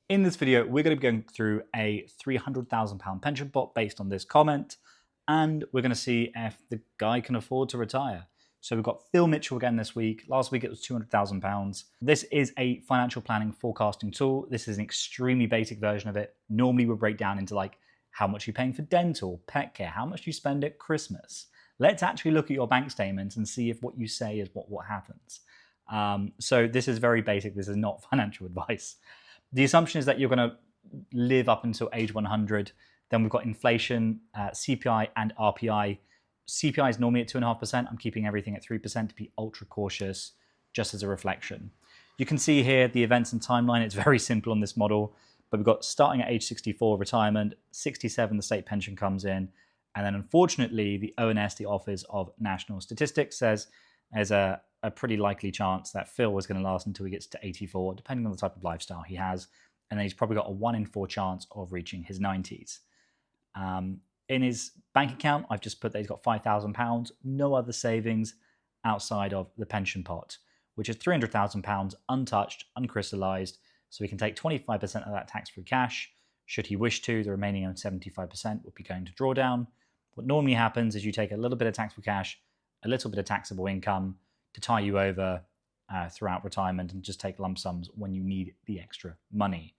In this video, we're going to be going through a £300,000 pension pot based on this comment, and we're going to see if the guy can afford to retire. So we've got Phil Mitchell again this week. Last week it was £200,000. This is a financial planning forecasting tool. This is an extremely basic version of it. Normally we'll break down into like how much you're paying for dental, pet care, how much you spend at Christmas. Let's actually look at your bank statements and see if what you say is what happens. So this is very basic. This is not financial advice. The assumption is that you're going to live up until age 100. Then we've got inflation, CPI and RPI. CPI is normally at 2.5%. I'm keeping everything at 3% to be ultra cautious, just as a reflection. You can see here the events and timeline. It's very simple on this model, but we've got starting at age 64, retirement, 67, the state pension comes in. And then unfortunately, the ONS, the Office of National Statistics, says there's a pretty likely chance that Phil is going to last until he gets to 84, depending on the type of lifestyle he has. And then he's probably got a 1 in 4 chance of reaching his 90s. In his bank account, I've just put that he's got £5,000, no other savings outside of the pension pot, which is £300,000 untouched, uncrystallized. So he can take 25% of that tax-free cash. Should he wish to, the remaining 75% would be going to drawdown. What normally happens is you take a little bit of tax-free cash, a little bit of taxable income to tie you over throughout retirement, and just take lump sums when you need the extra money.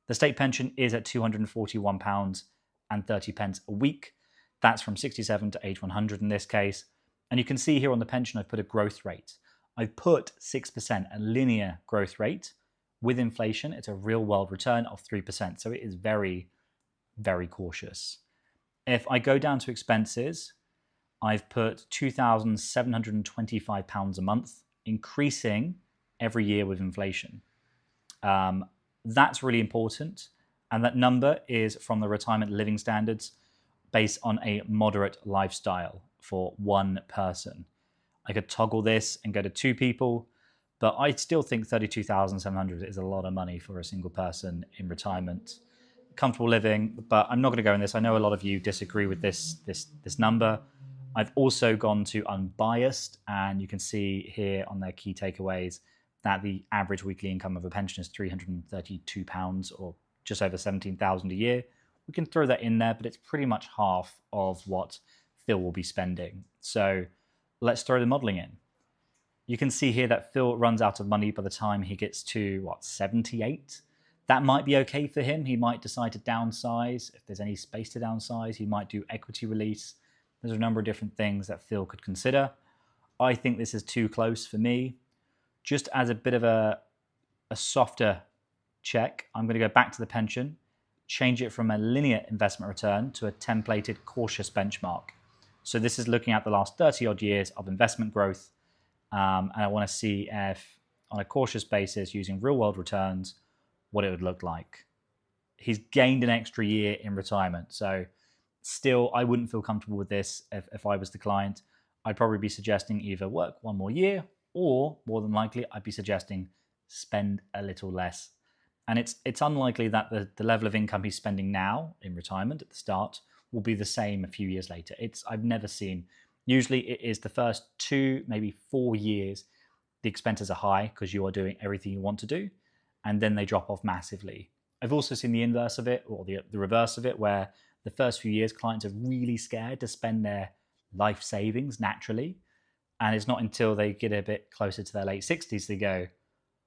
The state pension is at £241.30 a week. That's from 67 to age 100 in this case. And you can see here on the pension, I've put a growth rate. I've put 6%, a linear growth rate. With inflation, it's a real world return of 3%. So it is very, very cautious. If I go down to expenses, I've put £2,725 a month, increasing every year with inflation. That's really important. And that number is from the retirement living standards based on a moderate lifestyle for one person. I could toggle this and go to 2 people, but I still think 32,700 is a lot of money for a single person in retirement. Comfortable living, but I'm not going to go in this. I know a lot of you disagree with this number. I've also gone to unbiased, and you can see here on their key takeaways that the average weekly income of a pension is £332 or just over 17,000 a year. We can throw that in there, but it's pretty much half of what Phil will be spending. So let's throw the modeling in. You can see here that Phil runs out of money by the time he gets to 78. That might be okay for him. He might decide to downsize. If there's any space to downsize, he might do equity release. There's a number of different things that Phil could consider. I think this is too close for me. Just as a bit of a softer check, I'm going to go back to the pension, change it from a linear investment return to a templated cautious benchmark. So this is looking at the last 30 odd years of investment growth. And I want to see if, on a cautious basis, using real world returns, what it would look like. He's gained an extra year in retirement. So still, I wouldn't feel comfortable with this if I was the client. I'd probably be suggesting either work 1 more year, or more than likely, I'd be suggesting spend a little less. And it's unlikely that the level of income he's spending now in retirement at the start will be the same a few years later. I've never seen. Usually it is the first 2, maybe 4 years, the expenses are high because you are doing everything you want to do, and then they drop off massively. I've also seen the inverse of it, or the reverse of it, where the first few years clients are really scared to spend their life savings naturally. And it's not until they get a bit closer to their late 60s they go,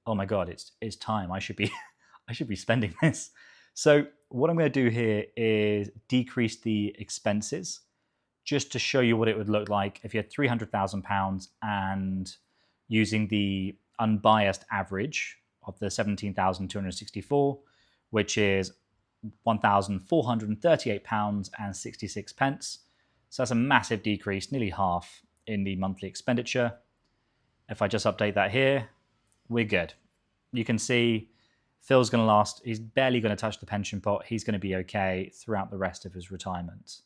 oh my God, it's time. I should be spending this. So what I'm going to do here is decrease the expenses just to show you what it would look like if you had £300,000 and using the unbiased average of the 17,264, which is £1,438.66. So that's a massive decrease, nearly half in the monthly expenditure. If I just update that here, we're good. You can see Phil's going to last. He's barely going to touch the pension pot. He's going to be okay throughout the rest of his retirement.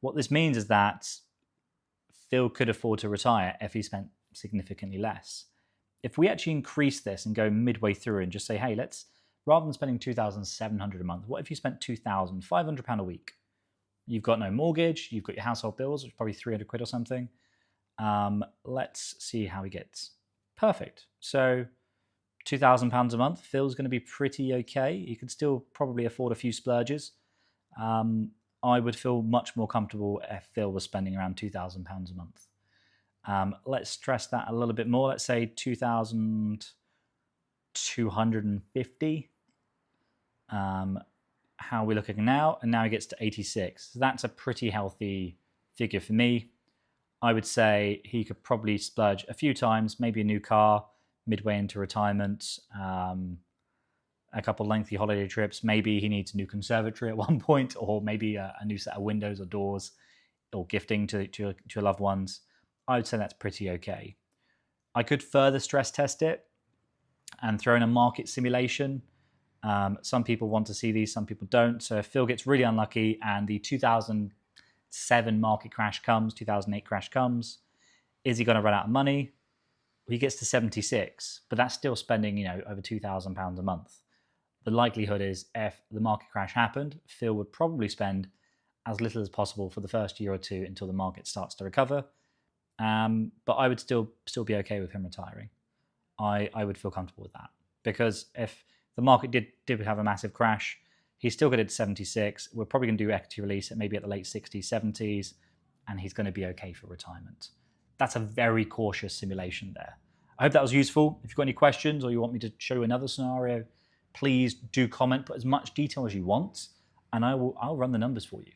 What this means is that Phil could afford to retire if he spent significantly less. If we actually increase this and go midway through and just say, hey, let's, rather than spending £2,700 a month, what if you spent £2,500 a week? You've got no mortgage, you've got your household bills, which is probably 300 quid or something. Let's see how he gets. Perfect. So £2,000 a month, Phil's going to be pretty okay. He could still probably afford a few splurges. I would feel much more comfortable if Phil was spending around £2,000 a month. Let's stress that a little bit more. Let's say 2,250. How are we looking now? And now he gets to 86. So that's a pretty healthy figure for me. I would say he could probably splurge a few times, maybe a new car midway into retirement, a couple lengthy holiday trips. Maybe he needs a new conservatory at one point, or maybe a new set of windows or doors, or gifting to your loved ones. I would say that's pretty okay. I could further stress test it and throw in a market simulation. Some people want to see these, some people don't. So if Phil gets really unlucky and the 2007 market crash comes, 2008 crash comes, is he going to run out of money? He gets to 76, but that's still spending, over £2,000 a month. The likelihood is if the market crash happened, Phil would probably spend as little as possible for the first year or two until the market starts to recover. But I would still be okay with him retiring. I would feel comfortable with that, because if the market did have a massive crash, he's still going to 76. We're probably going to do equity release at maybe at the late 60s, 70s, and he's going to be okay for retirement. That's a very cautious simulation there. I hope that was useful. If you've got any questions or you want me to show you another scenario, please do comment, put as much detail as you want, and I'll run the numbers for you.